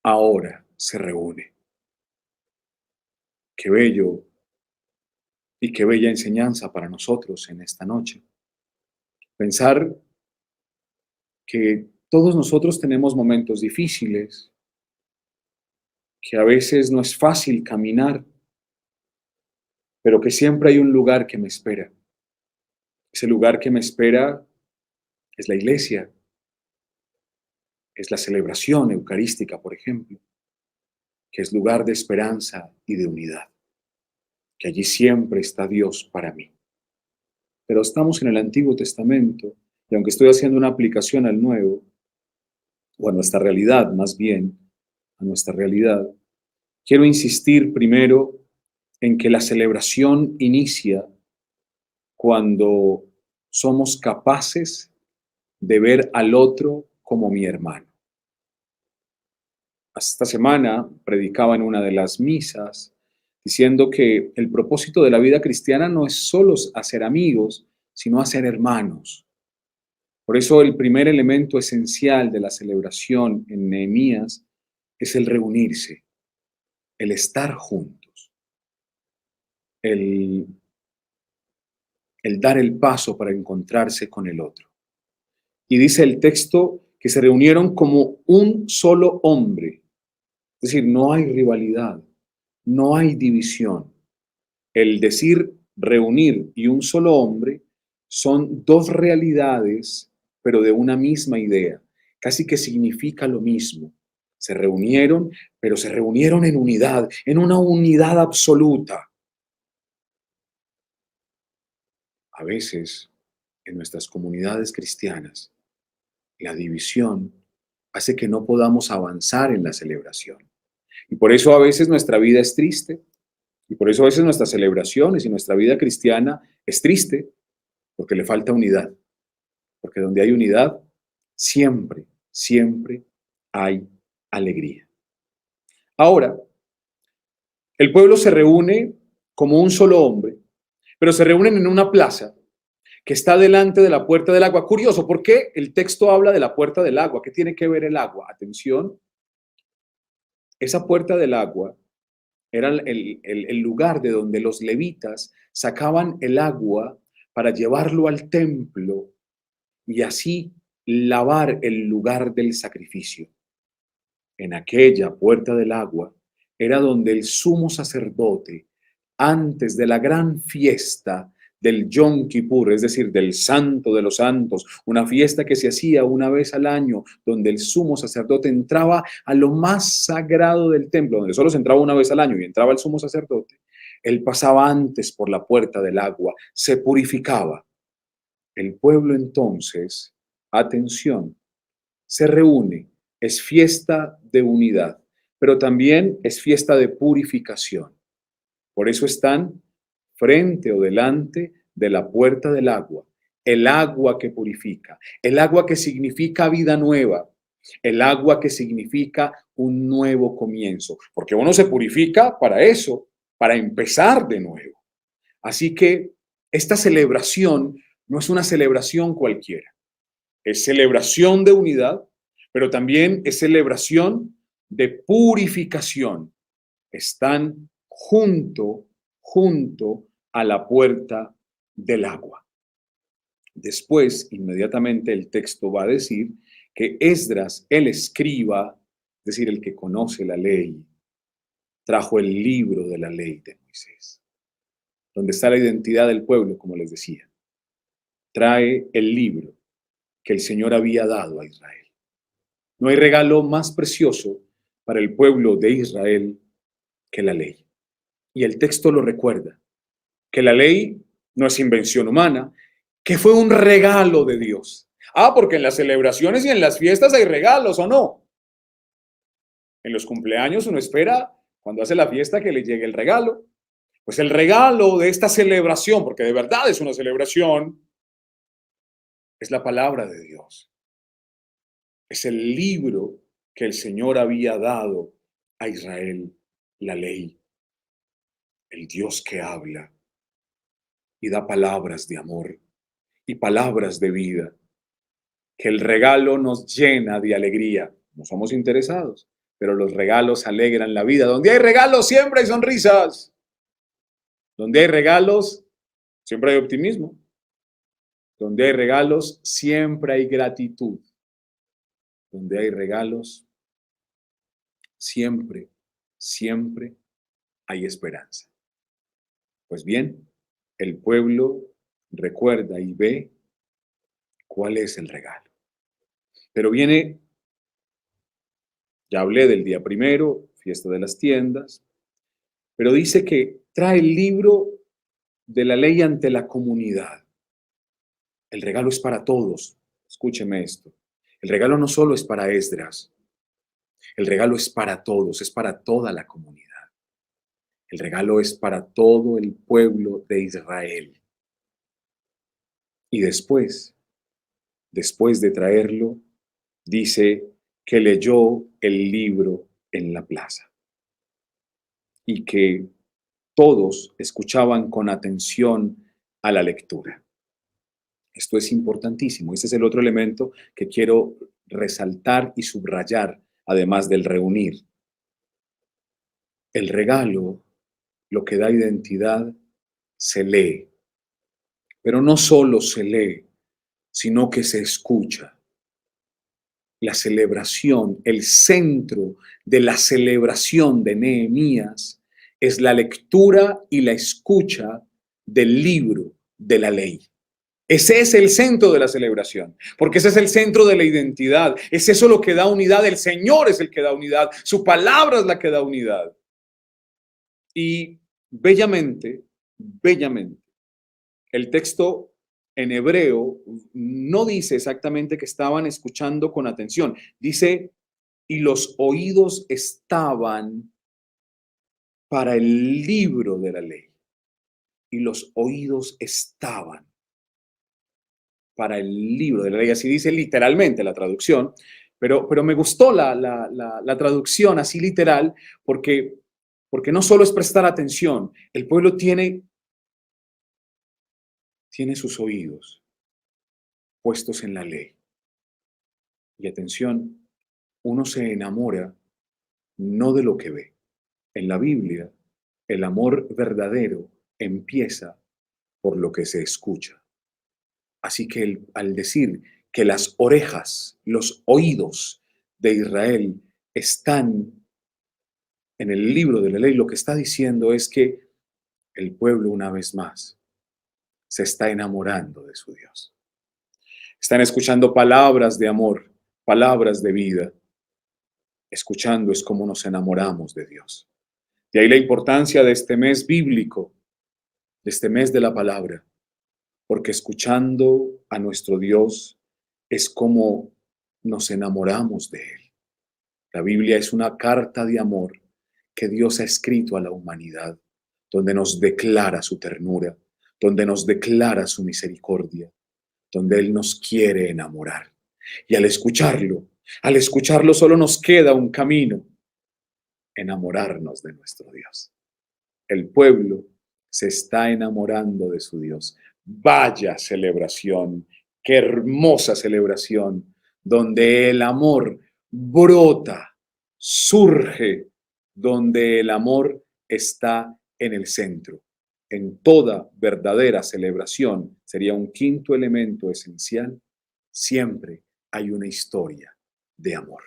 [SPEAKER 2] ahora se reúne. Qué bello y qué bella enseñanza para nosotros en esta noche. Pensar que todos nosotros tenemos momentos difíciles, que a veces no es fácil caminar, pero que siempre hay un lugar que me espera. Ese lugar que me espera es la iglesia, es la celebración eucarística, por ejemplo, que es lugar de esperanza y de unidad, que allí siempre está Dios para mí. Pero estamos en el Antiguo Testamento y aunque estoy haciendo una aplicación al Nuevo, o a nuestra realidad, más bien, a nuestra realidad, quiero insistir primero en que la celebración inicia cuando somos capaces de ver al otro como mi hermano. Esta semana predicaba en una de las misas diciendo que el propósito de la vida cristiana no es solo hacer amigos, sino hacer hermanos. Por eso el primer elemento esencial de la celebración en Nehemías es el reunirse, el estar juntos, el, el dar el paso para encontrarse con el otro. Y dice el texto que se reunieron como un solo hombre. Es decir, no hay rivalidad, no hay división. El decir reunir y un solo hombre son dos realidades, pero de una misma idea. Casi que significa lo mismo. Se reunieron, pero se reunieron en unidad, en una unidad absoluta. A veces, en nuestras comunidades cristianas, la división hace que no podamos avanzar en la celebración. Y por eso a veces nuestra vida es triste, y por eso a veces nuestras celebraciones y nuestra vida cristiana es triste, porque le falta unidad. Porque donde hay unidad, siempre, siempre hay alegría. Ahora, el pueblo se reúne como un solo hombre, pero se reúnen en una plaza que está delante de la puerta del agua. Curioso, ¿por qué el texto habla de la puerta del agua? ¿Qué tiene que ver el agua? Atención, esa puerta del agua era el lugar de donde los levitas sacaban el agua para llevarlo al templo y así lavar el lugar del sacrificio. En aquella puerta del agua era donde el sumo sacerdote, antes de la gran fiesta del Yom Kippur, es decir, del Santo de los Santos, una fiesta que se hacía una vez al año, donde el sumo sacerdote entraba a lo más sagrado del templo, donde solo se entraba una vez al año y entraba el sumo sacerdote, él pasaba antes por la puerta del agua, se purificaba. El pueblo entonces, atención, se reúne, es fiesta de unidad, pero también es fiesta de purificación. Por eso están frente o delante de la puerta del agua, el agua que purifica, el agua que significa vida nueva, el agua que significa un nuevo comienzo, porque uno se purifica para eso, para empezar de nuevo. Así que esta celebración no es una celebración cualquiera, es celebración de unidad, pero también es celebración de purificación. Están junto a la puerta del agua. Después, inmediatamente el texto va a decir que Esdras, el escriba, es decir, el que conoce la ley, trajo el libro de la ley de Moisés, donde está la identidad del pueblo, como les decía. Trae el libro que el Señor había dado a Israel. No hay regalo más precioso para el pueblo de Israel que la ley. Y el texto lo recuerda, que la ley no es invención humana, que fue un regalo de Dios. Porque en las celebraciones y en las fiestas hay regalos, ¿o no? En los cumpleaños uno espera, cuando hace la fiesta, que le llegue el regalo. Pues el regalo de esta celebración, porque de verdad es una celebración, es la palabra de Dios. Es el libro que el Señor había dado a Israel, la ley. El Dios que habla y da palabras de amor y palabras de vida, que el regalo nos llena de alegría. No somos interesados, pero los regalos alegran la vida. Donde hay regalos siempre hay sonrisas. Donde hay regalos siempre hay optimismo. Donde hay regalos siempre hay gratitud. Donde hay regalos siempre hay esperanza. Pues bien, el pueblo recuerda y ve cuál es el regalo. Pero viene, ya hablé del día primero, fiesta de las tiendas, pero dice que trae el libro de la ley ante la comunidad. El regalo es para todos. Escúcheme esto. El regalo no solo es para Esdras, el regalo es para todos, es para toda la comunidad. El regalo es para todo el pueblo de Israel. Y después de traerlo, dice que leyó el libro en la plaza y que todos escuchaban con atención a la lectura. Esto es importantísimo. Este es el otro elemento que quiero resaltar y subrayar, además del reunir. El regalo, lo que da identidad, se lee, pero no solo se lee, sino que se escucha. La celebración, el centro de la celebración de Nehemías es la lectura y la escucha del libro de la ley. Ese es el centro de la celebración, porque ese es el centro de la identidad. Es eso lo que da unidad. El Señor es el que da unidad. Su palabra es la que da unidad. Y bellamente, el texto en hebreo no dice exactamente que estaban escuchando con atención. Dice, y los oídos estaban para el libro de la ley. Y los oídos estaban para el libro de la ley. Así dice literalmente la traducción, pero me gustó la traducción así literal porque no solo es prestar atención, el pueblo tiene sus oídos puestos en la ley. Y atención, uno se enamora no de lo que ve. En la Biblia, el amor verdadero empieza por lo que se escucha. Así que al decir que las orejas, los oídos de Israel están en el libro de la ley, lo que está diciendo es que el pueblo, una vez más, se está enamorando de su Dios. Están escuchando palabras de amor, palabras de vida. Escuchando es como nos enamoramos de Dios. De ahí la importancia de este mes bíblico, de este mes de la palabra, porque escuchando a nuestro Dios es como nos enamoramos de Él. La Biblia es una carta de amor que Dios ha escrito a la humanidad, donde nos declara su ternura, donde nos declara su misericordia, donde Él nos quiere enamorar. Y al escucharlo solo nos queda un camino: enamorarnos de nuestro Dios. El pueblo se está enamorando de su Dios. Vaya celebración, qué hermosa celebración, donde el amor brota, surge, donde el amor está en el centro. En toda verdadera celebración, sería un quinto elemento esencial, siempre hay una historia de amor.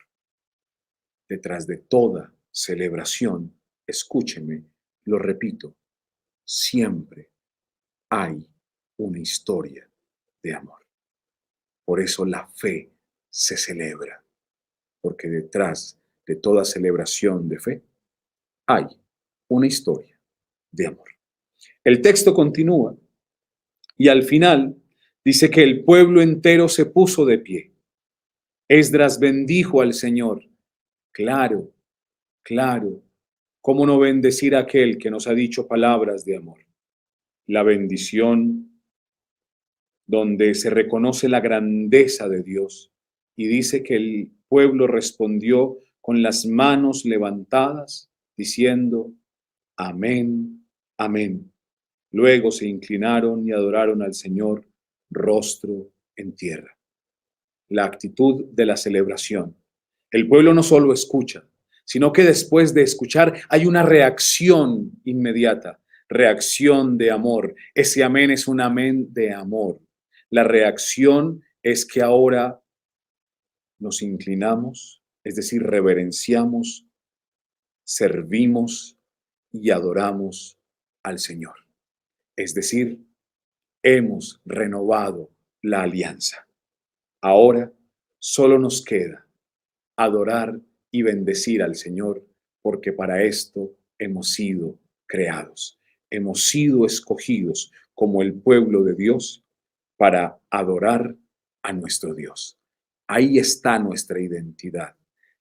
[SPEAKER 2] Detrás de toda celebración, escúcheme, lo repito, siempre hay una historia de amor. Por eso la fe se celebra, porque detrás de toda celebración de fe hay una historia de amor. El texto continúa y al final dice que el pueblo entero se puso de pie. Esdras bendijo al Señor. Claro, ¿cómo no bendecir a aquel que nos ha dicho palabras de amor? La bendición donde se reconoce la grandeza de Dios y dice que el pueblo respondió con las manos levantadas diciendo amén, amén. Luego se inclinaron y adoraron al Señor rostro en tierra. La actitud de la celebración. El pueblo no solo escucha, sino que después de escuchar hay una reacción inmediata, reacción de amor. Ese amén es un amén de amor. La reacción es que ahora nos inclinamos, es decir, reverenciamos, servimos y adoramos al Señor. Es decir, hemos renovado la alianza. Ahora solo nos queda adorar y bendecir al Señor, porque para esto hemos sido creados. Hemos sido escogidos como el pueblo de Dios para adorar a nuestro Dios. Ahí está nuestra identidad,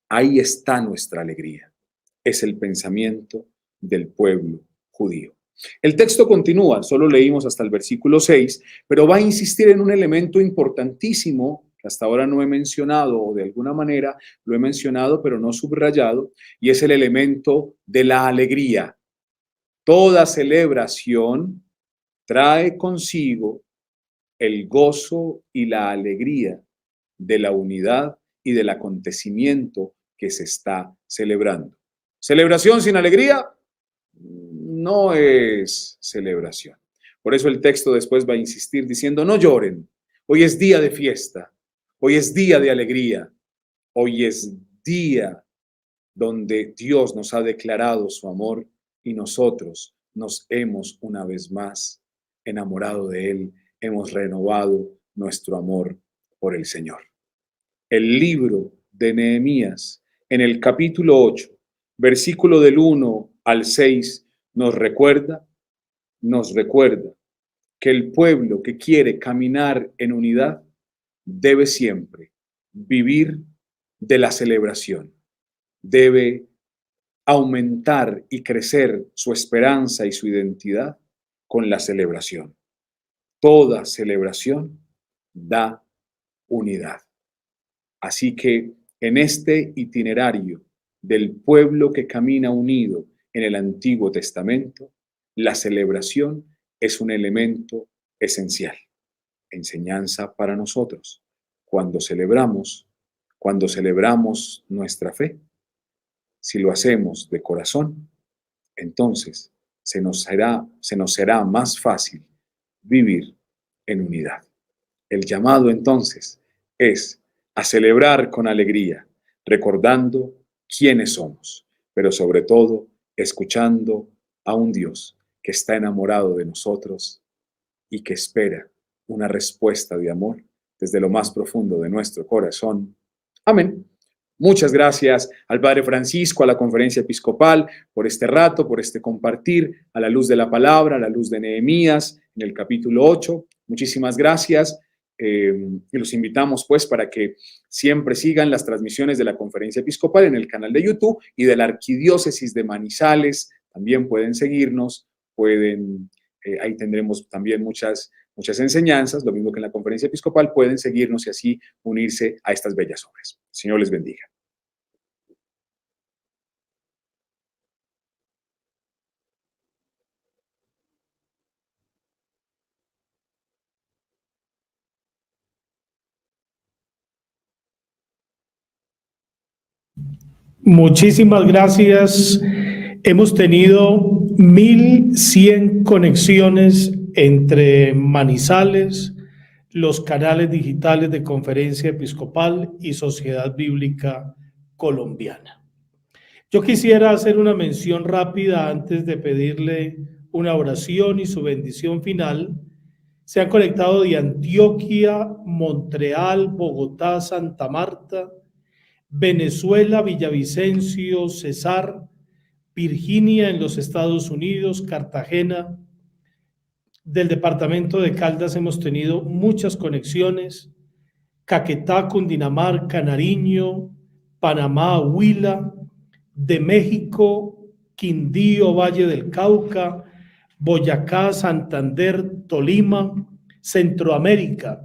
[SPEAKER 2] ahí está nuestra alegría. Es el pensamiento del pueblo judío. El texto continúa, solo leímos hasta el versículo 6, pero va a insistir en un elemento importantísimo que hasta ahora no he mencionado, o de alguna manera lo he mencionado, pero no subrayado, y es el elemento de la alegría. Toda celebración trae consigo el gozo y la alegría de la unidad y del acontecimiento que se está celebrando. Celebración sin alegría no es celebración. Por eso el texto después va a insistir diciendo, no lloren, hoy es día de fiesta, hoy es día de alegría, hoy es día donde Dios nos ha declarado su amor y nosotros nos hemos una vez más enamorado de Él, hemos renovado nuestro amor por el Señor. El libro de Nehemías, en el capítulo 8, versículo del 1 al 6, nos recuerda que el pueblo que quiere caminar en unidad debe siempre vivir de la celebración, debe aumentar y crecer su esperanza y su identidad con la celebración. Toda celebración da unidad. Así que en este itinerario del pueblo que camina unido en el Antiguo Testamento, la celebración es un elemento esencial. Enseñanza para nosotros. Cuando celebramos nuestra fe, si lo hacemos de corazón, entonces se nos será más fácil vivir en unidad. El llamado entonces es a celebrar con alegría, recordando quiénes somos, pero sobre todo escuchando a un Dios que está enamorado de nosotros y que espera una respuesta de amor desde lo más profundo de nuestro corazón. Amén. Muchas gracias al Padre Francisco, a la Conferencia Episcopal, por este rato, por este compartir a la luz de la palabra, a la luz de Nehemías, en el capítulo 8. Muchísimas gracias. Y los invitamos pues para que siempre sigan las transmisiones de la Conferencia Episcopal en el canal de YouTube y de la Arquidiócesis de Manizales. También pueden seguirnos, ahí tendremos también muchas enseñanzas, lo mismo que en la Conferencia Episcopal, pueden seguirnos y así unirse a estas bellas obras. El Señor les bendiga.
[SPEAKER 1] Muchísimas gracias. Hemos tenido 1.100 conexiones entre Manizales, los canales digitales de Conferencia Episcopal y Sociedad Bíblica Colombiana. Yo quisiera hacer una mención rápida antes de pedirle una oración y su bendición final. Se han conectado de Antioquia, Montreal, Bogotá, Santa Marta, Venezuela, Villavicencio, Cesar, Virginia en los Estados Unidos, Cartagena. Del departamento de Caldas hemos tenido muchas conexiones. Caquetá, Cundinamarca, Nariño, Panamá, Huila. De México, Quindío, Valle del Cauca, Boyacá, Santander, Tolima. Centroamérica,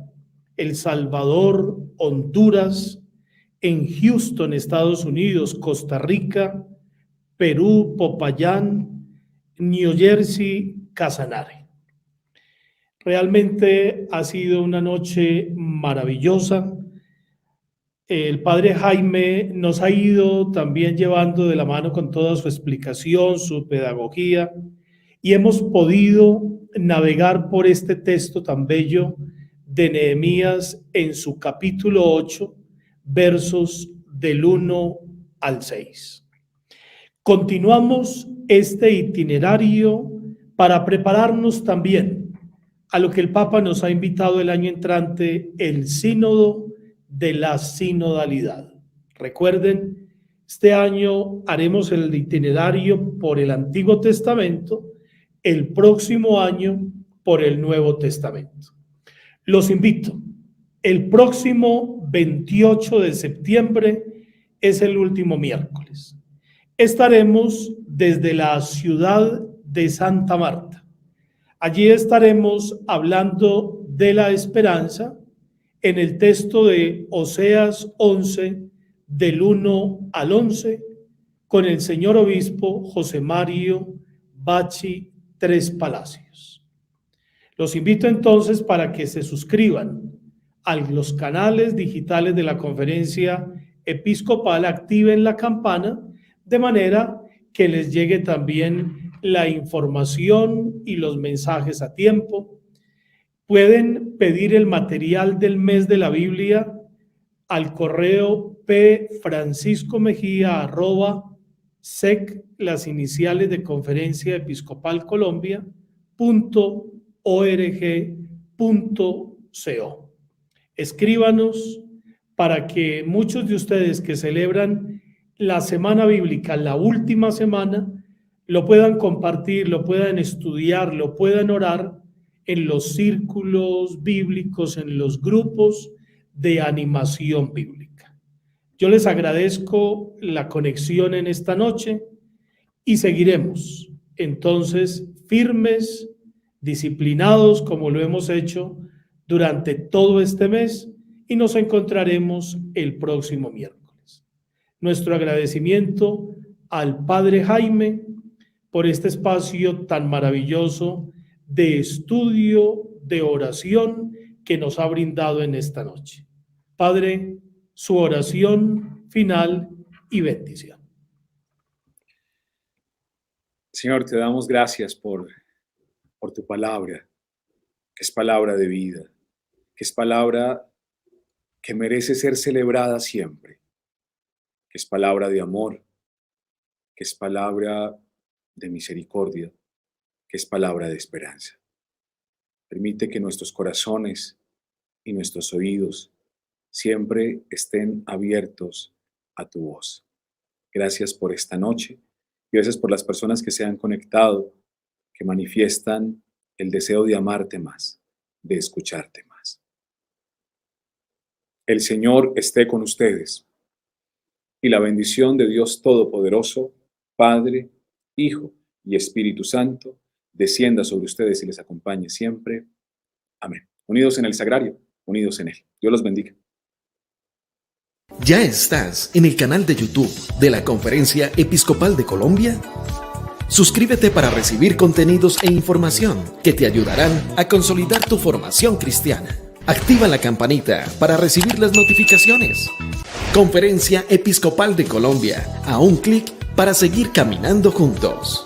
[SPEAKER 1] El Salvador, Honduras. En Houston, Estados Unidos, Costa Rica, Perú, Popayán, New Jersey, Casanare. Realmente ha sido una noche maravillosa. El Padre Jaime nos ha ido también llevando de la mano con toda su explicación, su pedagogía, y hemos podido navegar por este texto tan bello de Nehemías en su capítulo 8, versos del 1 al 6. Continuamos este itinerario para prepararnos también a lo que el Papa nos ha invitado el año entrante, el sínodo de la sinodalidad. Recuerden, este año haremos el itinerario por el Antiguo Testamento, el próximo año por el Nuevo Testamento. Los invito El próximo 28 de septiembre es el último miércoles. Estaremos desde la ciudad de Santa Marta. Allí estaremos hablando de la esperanza en el texto de Oseas 11, del 1 al 11, con el señor obispo José Mario Bachi Tres Palacios. Los invito entonces para que se suscriban a los canales digitales de la Conferencia Episcopal, activen la campana de manera que les llegue también la información y los mensajes a tiempo. Pueden pedir el material del mes de la Biblia al correo pfranciscomejia@sec, las iniciales de Conferencia Episcopal Colombia.org.co. Escríbanos para que muchos de ustedes que celebran la semana bíblica, la última semana, lo puedan compartir, lo puedan estudiar, lo puedan orar en los círculos bíblicos, en los grupos de animación bíblica. Yo les agradezco la conexión en esta noche y seguiremos entonces firmes, disciplinados como lo hemos hecho durante todo este mes, y nos encontraremos el próximo miércoles. Nuestro agradecimiento al Padre Jaime por este espacio tan maravilloso de estudio, de oración que nos ha brindado en esta noche. Padre, su oración final y bendición.
[SPEAKER 2] Señor, te damos gracias por tu palabra, que es palabra de vida, que es palabra que merece ser celebrada siempre, que es palabra de amor, que es palabra de misericordia, que es palabra de esperanza. Permite que nuestros corazones y nuestros oídos siempre estén abiertos a tu voz. Gracias por esta noche. Gracias por las personas que se han conectado, que manifiestan el deseo de amarte más, de escucharte más. El Señor esté con ustedes y la bendición de Dios Todopoderoso, Padre, Hijo y Espíritu Santo, descienda sobre ustedes y les acompañe siempre. Amén. Unidos en el sagrario, unidos en Él. Dios los bendiga.
[SPEAKER 3] ¿Ya estás en el canal de YouTube de la Conferencia Episcopal de Colombia? Suscríbete para recibir contenidos e información que te ayudarán a consolidar tu formación cristiana. Activa la campanita para recibir las notificaciones. Conferencia Episcopal de Colombia, a un clic para seguir caminando juntos.